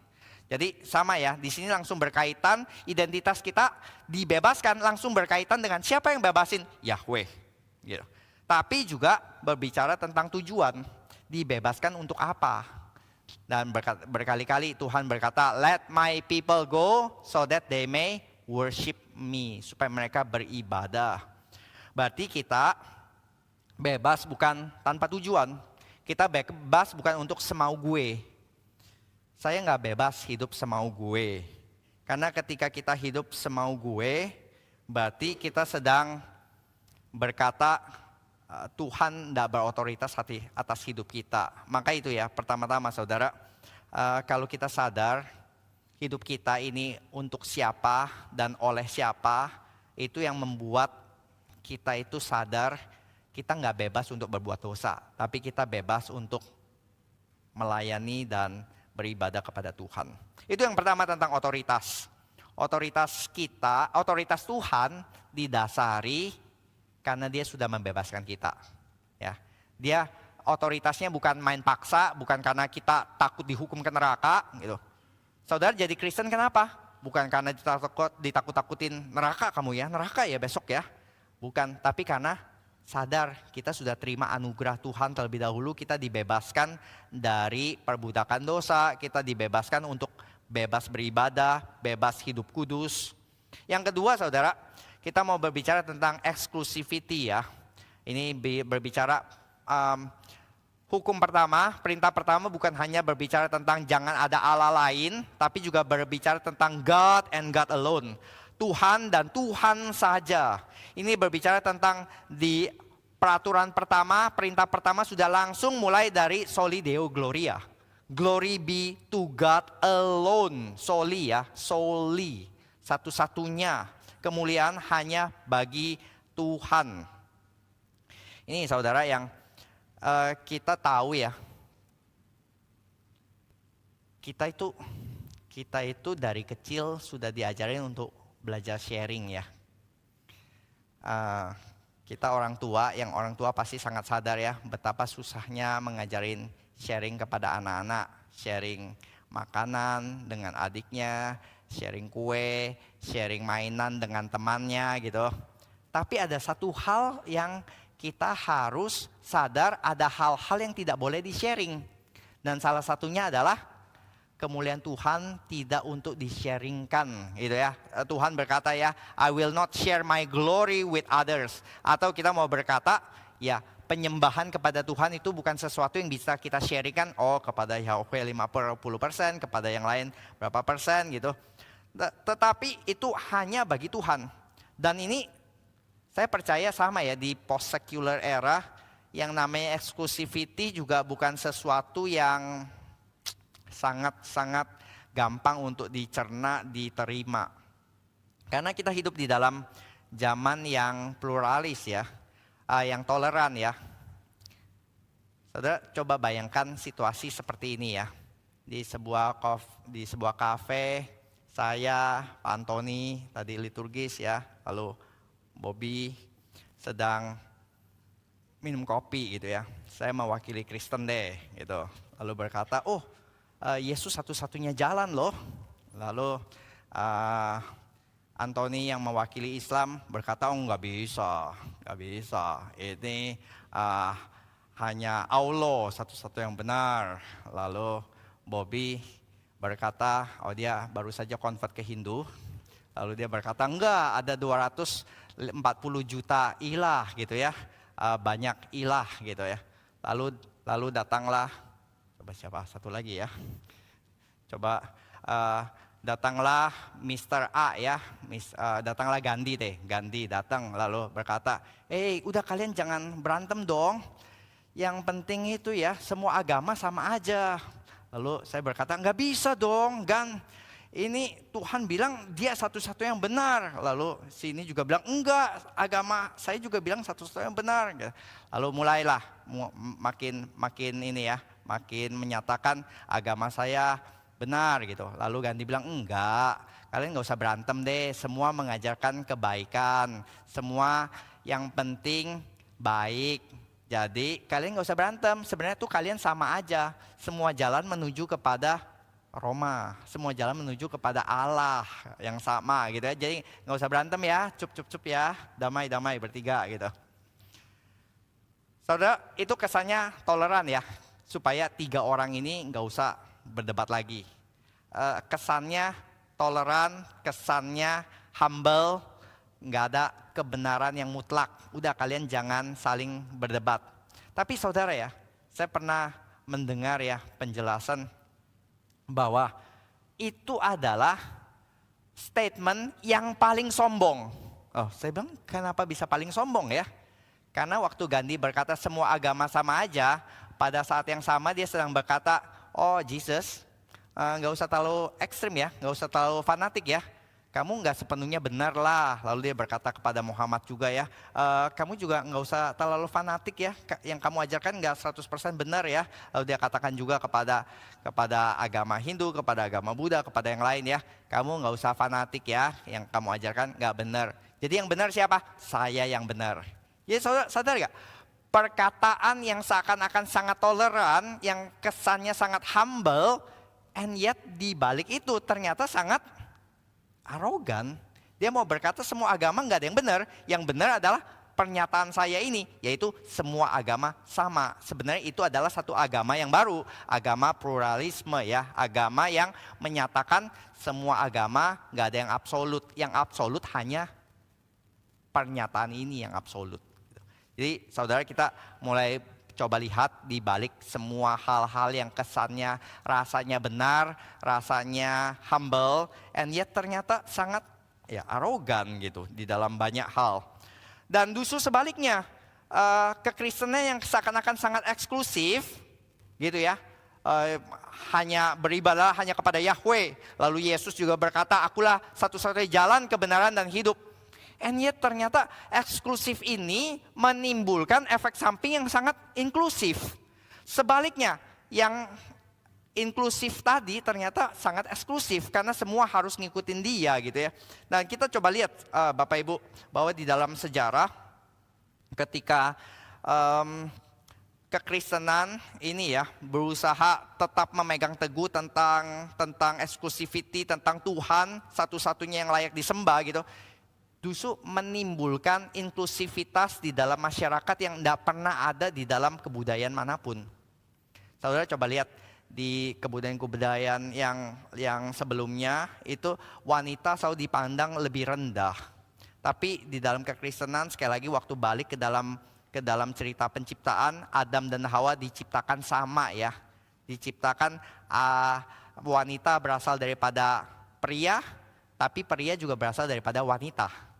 Jadi sama ya, di sini langsung berkaitan identitas kita dibebaskan langsung berkaitan dengan siapa yang bebasin? Yahweh. Gitu. Tapi juga berbicara tentang tujuan, dibebaskan untuk apa? Dan berkali-kali Tuhan berkata, let my people go so that they may worship me. Supaya mereka beribadah. Berarti kita bebas bukan tanpa tujuan. Kita bebas bukan untuk semau gue. Saya nggak bebas hidup semau gue. Karena ketika kita hidup semau gue, berarti kita sedang berkata Tuhan tidak berotoritas atas hidup kita. Maka itu ya, pertama-tama saudara, kalau kita sadar hidup kita ini untuk siapa dan oleh siapa, itu yang membuat kita itu sadar kita nggak bebas untuk berbuat dosa. Tapi kita bebas untuk melayani dan beribadah kepada Tuhan. Itu yang pertama tentang otoritas. Otoritas kita, otoritas Tuhan didasari karena dia sudah membebaskan kita. Ya, dia otoritasnya bukan main paksa, bukan karena kita takut dihukum ke neraka. Gitu. Saudara jadi Kristen kenapa? Bukan karena ditakut-takutin neraka kamu ya, neraka ya besok ya. Bukan, tapi karena sadar kita sudah terima anugerah Tuhan terlebih dahulu, kita dibebaskan dari perbudakan dosa, kita dibebaskan untuk bebas beribadah, bebas hidup kudus. Yang kedua saudara, kita mau berbicara tentang exclusivity ya. Ini berbicara hukum pertama, perintah pertama bukan hanya berbicara tentang jangan ada Allah lain, tapi juga berbicara tentang God and God alone. Tuhan dan Tuhan saja. Ini berbicara tentang di peraturan pertama, perintah pertama sudah langsung mulai dari Soli Deo Gloria. Glory be to God alone. Soli ya, soli. Satu-satunya. Kemuliaan hanya bagi Tuhan. Ini saudara yang kita tahu ya. Kita itu dari kecil sudah diajarin untuk belajar sharing ya. Kita orang tua pasti sangat sadar ya betapa susahnya mengajarin sharing kepada anak-anak, sharing makanan dengan adiknya, sharing kue, sharing mainan dengan temannya gitu. Tapi ada satu hal yang kita harus sadar, ada hal-hal yang tidak boleh di-sharing. Dan salah satunya adalah kemuliaan Tuhan tidak untuk di-sharingkan gitu ya. Tuhan berkata ya, I will not share my glory with others. Atau kita mau berkata, ya penyembahan kepada Tuhan itu bukan sesuatu yang bisa kita sharingkan. Oh kepada Yahweh 50%, kepada yang lain berapa persen gitu. Tetapi itu hanya bagi Tuhan. Dan ini saya percaya sama ya di post-secular era, yang namanya exclusivity juga bukan sesuatu yang sangat-sangat gampang untuk dicerna, diterima. Karena kita hidup di dalam zaman yang pluralis ya, yang toleran ya. Saudara coba bayangkan situasi seperti ini ya. Di sebuah kafe, saya, Pak Antoni tadi liturgis ya, lalu Bobby sedang minum kopi gitu ya. Saya mewakili Kristen deh gitu. Lalu berkata, oh Yesus satu-satunya jalan loh. Lalu Antoni yang mewakili Islam berkata, oh nggak bisa. Ini hanya Allah satu-satu yang benar. Lalu Bobby berkata, oh dia baru saja convert ke Hindu. Lalu dia berkata, enggak, ada 240 juta ilah gitu ya. Banyak ilah gitu ya. Lalu datanglah, coba siapa satu lagi ya. Coba datanglah Mr. A ya. Datanglah Gandhi deh. Gandhi datang lalu berkata, udah kalian jangan berantem dong. Yang penting itu ya semua agama sama aja. Lalu saya berkata, nggak bisa dong Gan. Ini Tuhan bilang dia satu-satu yang benar. Lalu sini juga bilang enggak, agama saya juga bilang satu-satu yang benar. Lalu mulailah makin ini ya, makin menyatakan agama saya benar gitu. Lalu Gandhi bilang enggak, kalian nggak usah berantem deh. Semua mengajarkan kebaikan, semua yang penting baik. Jadi kalian nggak usah berantem, sebenarnya tuh kalian sama aja. Semua jalan menuju kepada Roma, semua jalan menuju kepada Allah yang sama gitu ya. Jadi nggak usah berantem ya, cup ya, damai bertiga gitu. Saudara, itu kesannya toleran ya, supaya 3 orang ini nggak usah berdebat lagi. Kesannya toleran, kesannya humble, nggak ada kebenaran yang mutlak. Udah, kalian jangan saling berdebat. Tapi saudara ya, saya pernah mendengar ya penjelasan bahwa itu adalah statement yang paling sombong. Oh, saya bilang kenapa bisa paling sombong ya? Karena waktu Gandhi berkata semua agama sama aja, pada saat yang sama dia sedang berkata, oh Jesus, nggak usah terlalu ekstrim ya, nggak usah terlalu fanatik ya. Kamu nggak sepenuhnya benar lah. Lalu dia berkata kepada Muhammad juga ya, kamu juga nggak usah terlalu fanatik ya. Yang kamu ajarkan nggak 100% benar ya. Lalu dia katakan juga kepada agama Hindu, kepada agama Buddha, kepada yang lain ya. Kamu nggak usah fanatik ya, yang kamu ajarkan nggak benar. Jadi yang benar siapa? Saya yang benar. Jadi sadar nggak? Perkataan yang seakan-akan sangat toleran, yang kesannya sangat humble, and yet di balik itu ternyata sangat arogan. Dia mau berkata semua agama nggak ada yang benar. Yang benar adalah pernyataan saya ini, yaitu semua agama sama. Sebenarnya itu adalah satu agama yang baru, agama pluralisme ya, agama yang menyatakan semua agama nggak ada yang absolut. Yang absolut hanya pernyataan ini yang absolut. Jadi saudara, kita mulai coba lihat di balik semua hal-hal yang kesannya rasanya benar, rasanya humble, and yet ternyata sangat ya arogan gitu di dalam banyak hal. Dan justru sebaliknya, kekristenan yang seakan-akan sangat eksklusif gitu ya, hanya beribadah hanya kepada Yahweh. Lalu Yesus juga berkata, akulah satu-satunya jalan, kebenaran dan hidup. And yet ternyata eksklusif ini menimbulkan efek samping yang sangat inklusif. Sebaliknya, yang inklusif tadi ternyata sangat eksklusif karena semua harus ngikutin dia gitu ya. Dan kita coba lihat Bapak Ibu, bahwa di dalam sejarah ketika kekristenan ini ya berusaha tetap memegang teguh tentang eksklusiviti, tentang Tuhan satu-satunya yang layak disembah gitu, justru menimbulkan inklusivitas di dalam masyarakat yang tidak pernah ada di dalam kebudayaan manapun. Saudara coba lihat di kebudayaan yang sebelumnya itu wanita selalu dipandang lebih rendah. Tapi di dalam kekristenan sekali lagi waktu balik ke dalam cerita penciptaan, Adam dan Hawa diciptakan sama ya. Diciptakan wanita berasal daripada pria, tapi pria juga berasal daripada wanita.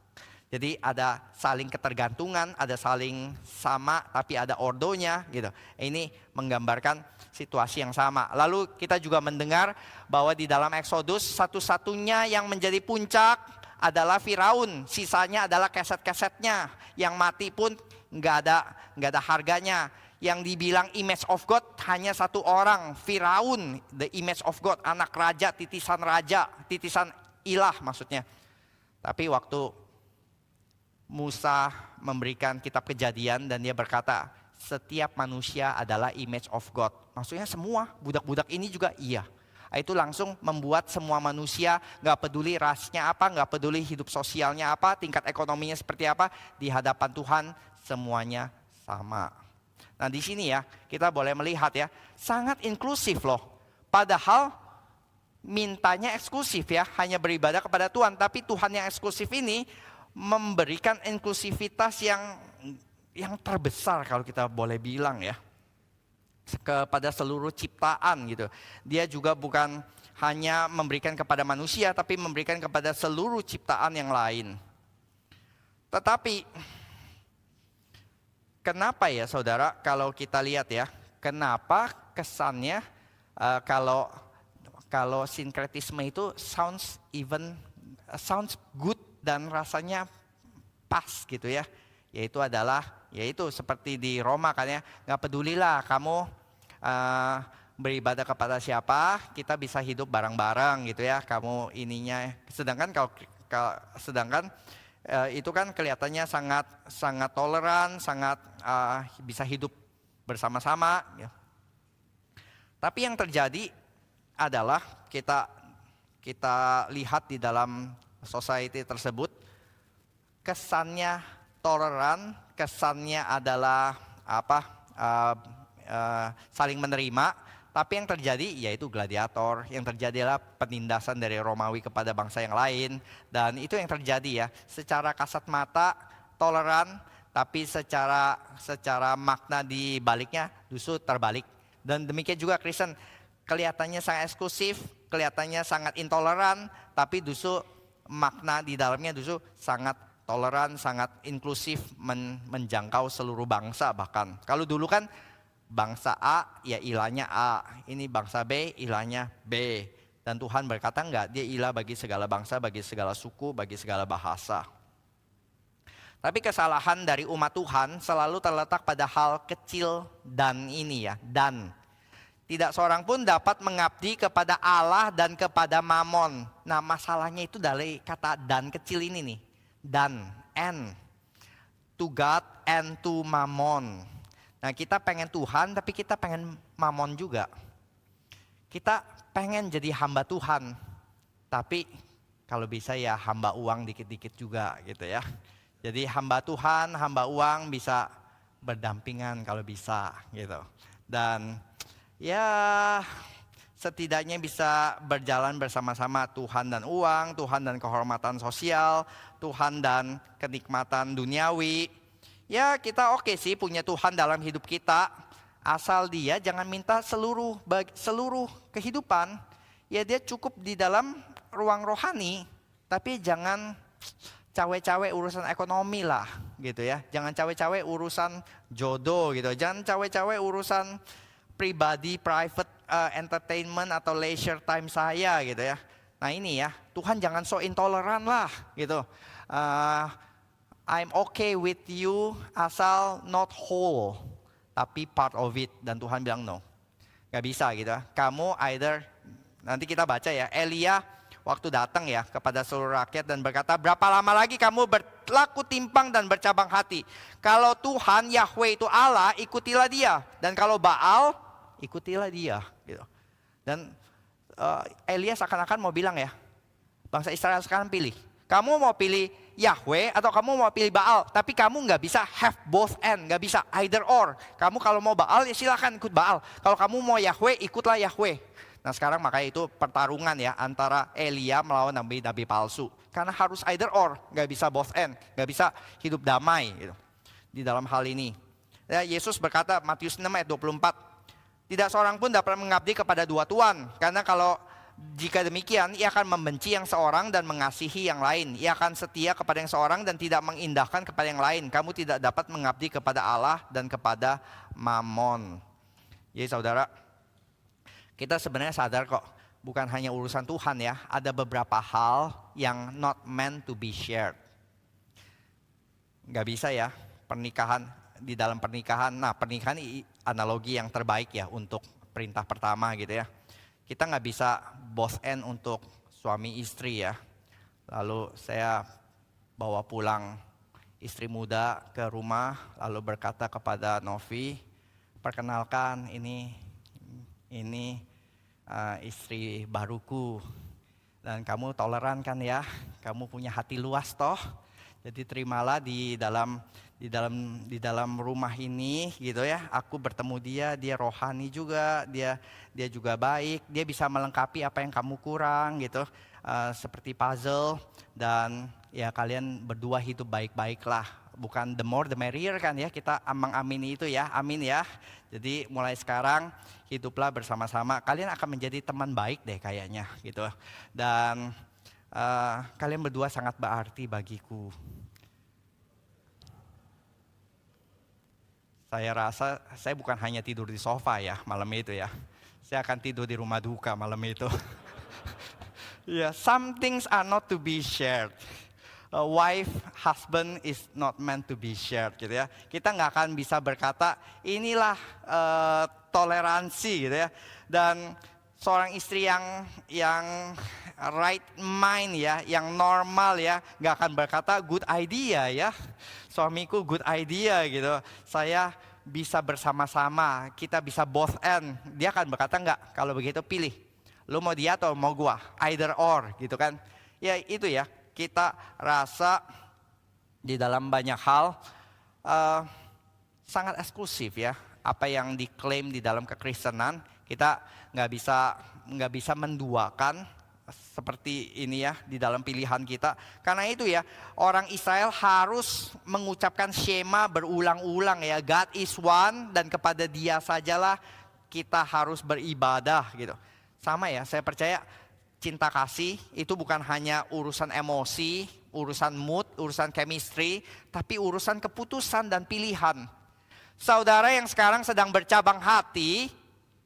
Jadi ada saling ketergantungan, ada saling sama, tapi ada ordonya gitu. Ini menggambarkan situasi yang sama. Lalu kita juga mendengar bahwa di dalam Exodus satu-satunya yang menjadi puncak adalah Firaun. Sisanya adalah keset-kesetnya. Yang mati pun nggak ada harganya. Yang dibilang image of God hanya satu orang, Firaun, the image of God, anak raja, titisan ilah maksudnya. Tapi waktu Musa memberikan kitab Kejadian dan dia berkata, setiap manusia adalah image of God. Maksudnya semua, budak-budak ini juga iya. Itu langsung membuat semua manusia, gak peduli rasnya apa, gak peduli hidup sosialnya apa, tingkat ekonominya seperti apa, di hadapan Tuhan semuanya sama. Nah di sini ya, kita boleh melihat ya, sangat inklusif loh. Padahal mintanya eksklusif ya, hanya beribadah kepada Tuhan. Tapi Tuhan yang eksklusif ini memberikan inklusivitas yang terbesar kalau kita boleh bilang ya, kepada seluruh ciptaan gitu. Dia juga bukan hanya memberikan kepada manusia, tapi memberikan kepada seluruh ciptaan yang lain. Tetapi kenapa ya saudara, kalau kita lihat ya, kenapa kesannya kalau sinkretisme itu sounds good dan rasanya pas gitu ya. Yaitu seperti di Roma kan ya, gak pedulilah kamu beribadah kepada siapa, kita bisa hidup bareng-bareng gitu ya. Kamu ininya, sedangkan itu kan kelihatannya sangat sangat toleran, sangat bisa hidup bersama-sama. Ya. Tapi yang terjadi adalah kita lihat di dalam society tersebut, kesannya toleran, kesannya adalah saling menerima, tapi yang terjadi yaitu gladiator, yang terjadi adalah penindasan dari Romawi kepada bangsa yang lain, dan itu yang terjadi ya. Secara kasat mata toleran, tapi secara makna di baliknya justru terbalik. Dan demikian juga Kristen, kelihatannya sangat eksklusif, kelihatannya sangat intoleran, tapi justru makna di dalamnya justru sangat toleran, sangat inklusif, menjangkau seluruh bangsa bahkan. Kalau dulu kan bangsa A, ya ilahnya A. Ini bangsa B, ilahnya B. Dan Tuhan berkata enggak, dia ilah bagi segala bangsa, bagi segala suku, bagi segala bahasa. Tapi kesalahan dari umat Tuhan selalu terletak pada hal kecil dan ini ya, dan. Tidak seorang pun dapat mengabdi kepada Allah dan kepada Mamon. Nah masalahnya itu dari kata dan kecil ini nih. Dan, and. To God and to Mammon. Nah kita pengen Tuhan tapi kita pengen Mammon juga. Kita pengen jadi hamba Tuhan. Tapi kalau bisa ya hamba uang dikit-dikit juga gitu ya. Jadi hamba Tuhan, hamba uang bisa berdampingan kalau bisa gitu. Dan ya setidaknya bisa berjalan bersama-sama, Tuhan dan uang, Tuhan dan kehormatan sosial, Tuhan dan kenikmatan duniawi. Ya kita oke sih punya Tuhan dalam hidup kita, asal dia jangan minta seluruh kehidupan. Ya dia cukup di dalam ruang rohani, tapi jangan cawe-cawe urusan ekonomi lah gitu ya. Jangan cawe-cawe urusan jodoh gitu, jangan cawe-cawe urusan pribadi, private entertainment atau leisure time saya gitu ya. Nah ini ya, Tuhan jangan so intoleran lah gitu. I'm okay with you asal not whole, tapi part of it. Dan Tuhan bilang no, gak bisa gitu ya. Kamu either, nanti kita baca ya, Elia waktu datang ya kepada seluruh rakyat dan berkata, berapa lama lagi kamu berlaku timpang dan bercabang hati? Kalau Tuhan Yahweh itu Allah, ikutilah dia. Dan kalau Baal, ikutilah dia gitu. Dan Elia seakan-akan mau bilang ya, bangsa Israel sekarang pilih, kamu mau pilih Yahweh atau kamu mau pilih Baal, tapi kamu nggak bisa have both and, nggak bisa either or. Kamu kalau mau Baal ya silakan ikut Baal, kalau kamu mau Yahweh ikutlah Yahweh. Nah sekarang makanya itu pertarungan ya antara Elia melawan nabi-nabi palsu, karena harus either or, nggak bisa both and, nggak bisa hidup damai gitu. Di dalam hal ini ya, Yesus berkata Matius 6 ayat 24, tidak seorang pun dapat mengabdi kepada dua tuan. Karena jika demikian, ia akan membenci yang seorang dan mengasihi yang lain. Ia akan setia kepada yang seorang dan tidak mengindahkan kepada yang lain. Kamu tidak dapat mengabdi kepada Allah dan kepada Mammon. Jadi saudara, kita sebenarnya sadar kok, bukan hanya urusan Tuhan ya. Ada beberapa hal yang not meant to be shared. Gak bisa ya, di dalam pernikahan. Nah pernikahan analogi yang terbaik ya untuk perintah pertama gitu ya. Kita nggak bisa both end untuk suami istri ya. Lalu saya bawa pulang istri muda ke rumah, lalu berkata kepada Novi, perkenalkan ini istri baruku. Dan kamu toleran kan ya, kamu punya hati luas toh. Jadi terimalah di dalam rumah ini gitu ya. Aku bertemu dia rohani juga, dia juga baik, dia bisa melengkapi apa yang kamu kurang gitu. Seperti puzzle, dan ya kalian berdua hidup baik-baiklah. Bukan the more the merrier kan ya, kita amini itu ya, amin ya. Jadi mulai sekarang hiduplah bersama-sama, kalian akan menjadi teman baik deh kayaknya gitu. Dan kalian berdua sangat berarti bagiku. Saya rasa saya bukan hanya tidur di sofa ya malam itu ya. Saya akan tidur di rumah duka malam itu. Ya, some things are not to be shared. A wife, husband is not meant to be shared gitu ya. Kita nggak akan bisa berkata inilah toleransi gitu ya. Dan seorang istri yang right mind ya, yang normal ya, nggak akan berkata good idea ya. Suamiku good idea gitu. Saya bisa bersama-sama, kita bisa both end. Dia akan berkata enggak, kalau begitu pilih. Lu mau dia atau mau gua? Either or gitu kan. Ya itu ya, kita rasa di dalam banyak hal sangat eksklusif ya. Apa yang diklaim di dalam kekristenan, kita nggak bisa menduakan seperti ini ya di dalam pilihan kita. Karena itu ya, orang Israel harus mengucapkan Shema berulang-ulang ya. God is one, dan kepada Dia sajalah kita harus beribadah gitu. Sama ya, saya percaya cinta kasih itu bukan hanya urusan emosi, urusan mood, urusan chemistry, tapi urusan keputusan dan pilihan. Saudara yang sekarang sedang bercabang hati,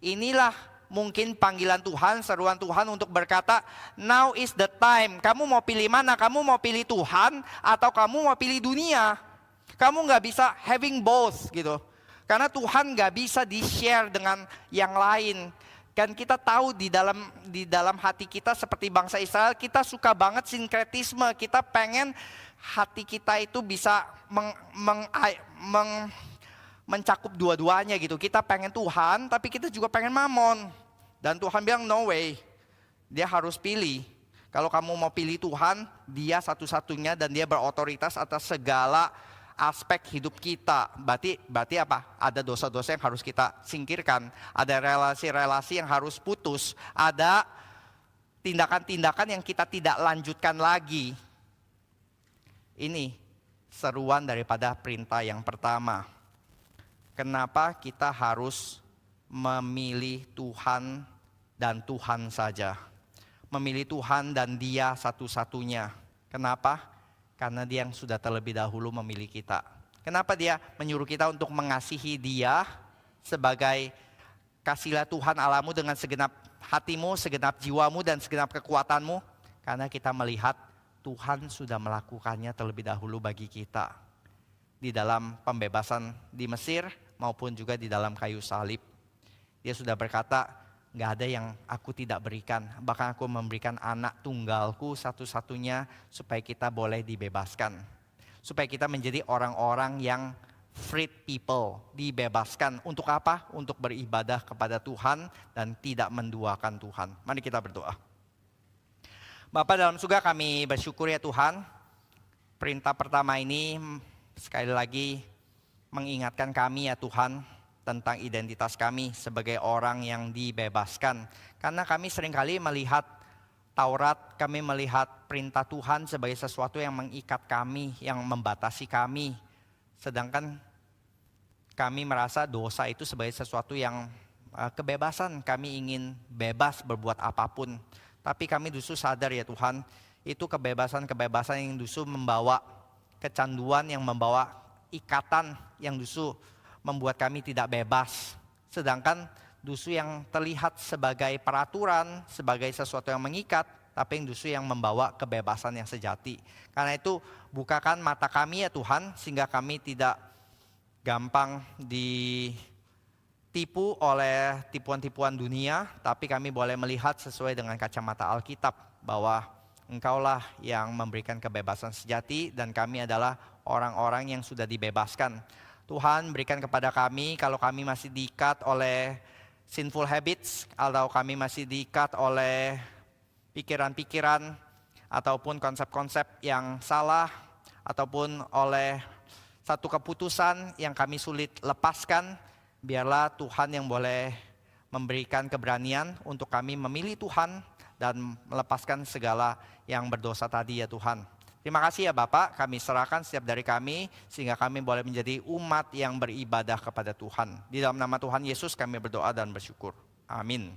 inilah mungkin panggilan Tuhan, seruan Tuhan untuk berkata, now is the time. Kamu mau pilih mana? Kamu mau pilih Tuhan atau kamu mau pilih dunia? Kamu nggak bisa having both gitu. Karena Tuhan nggak bisa di-share dengan yang lain. Kan kita tahu di dalam hati kita seperti bangsa Israel, kita suka banget sinkretisme. Kita pengen hati kita itu bisa mencakup dua-duanya gitu. Kita pengen Tuhan, tapi kita juga pengen mamon. Dan Tuhan bilang no way, dia harus pilih. Kalau kamu mau pilih Tuhan, Dia satu-satunya dan Dia berotoritas atas segala aspek hidup kita. Berarti apa? Ada dosa-dosa yang harus kita singkirkan. Ada relasi-relasi yang harus putus. Ada tindakan-tindakan yang kita tidak lanjutkan lagi. Ini seruan daripada perintah yang pertama. Kenapa kita harus memilih Tuhan dan Tuhan saja? Memilih Tuhan dan Dia satu-satunya. Kenapa? Karena Dia yang sudah terlebih dahulu memilih kita. Kenapa Dia menyuruh kita untuk mengasihi Dia sebagai kasihlah Tuhan Allahmu dengan segenap hatimu, segenap jiwamu dan segenap kekuatanmu? Karena kita melihat Tuhan sudah melakukannya terlebih dahulu bagi kita. Di dalam pembebasan di Mesir maupun juga di dalam kayu salib. Dia sudah berkata, nggak ada yang aku tidak berikan. Bahkan aku memberikan anak tunggalku satu-satunya supaya kita boleh dibebaskan. Supaya kita menjadi orang-orang yang freed people, dibebaskan. Untuk apa? Untuk beribadah kepada Tuhan dan tidak menduakan Tuhan. Mari kita berdoa. Bapa dalam surga, kami bersyukur ya Tuhan. Perintah pertama ini sekali lagi mengingatkan kami ya Tuhan tentang identitas kami sebagai orang yang dibebaskan. Karena kami seringkali melihat Taurat, kami melihat perintah Tuhan sebagai sesuatu yang mengikat kami, yang membatasi kami. Sedangkan kami merasa dosa itu sebagai sesuatu yang kebebasan. Kami ingin bebas berbuat apapun. Tapi kami justru sadar ya Tuhan, itu kebebasan-kebebasan yang justru membawa kecanduan, yang membawa ikatan, yang justru membuat kami tidak bebas. Sedangkan justru yang terlihat sebagai peraturan, sebagai sesuatu yang mengikat, tapi yang justru yang membawa kebebasan yang sejati. Karena itu bukakan mata kami ya Tuhan, sehingga kami tidak gampang ditipu oleh tipuan-tipuan dunia, tapi kami boleh melihat sesuai dengan kacamata Alkitab, bahwa Engkaulah yang memberikan kebebasan sejati dan kami adalah orang-orang yang sudah dibebaskan. Tuhan berikan kepada kami kalau kami masih diikat oleh sinful habits, atau kami masih diikat oleh pikiran-pikiran ataupun konsep-konsep yang salah, ataupun oleh satu keputusan yang kami sulit lepaskan. Biarlah Tuhan yang boleh memberikan keberanian untuk kami memilih Tuhan dan melepaskan segala yang berdosa tadi ya Tuhan. Terima kasih ya Bapak, kami serahkan setiap dari kami sehingga kami boleh menjadi umat yang beribadah kepada Tuhan. Di dalam nama Tuhan Yesus kami berdoa dan bersyukur. Amin.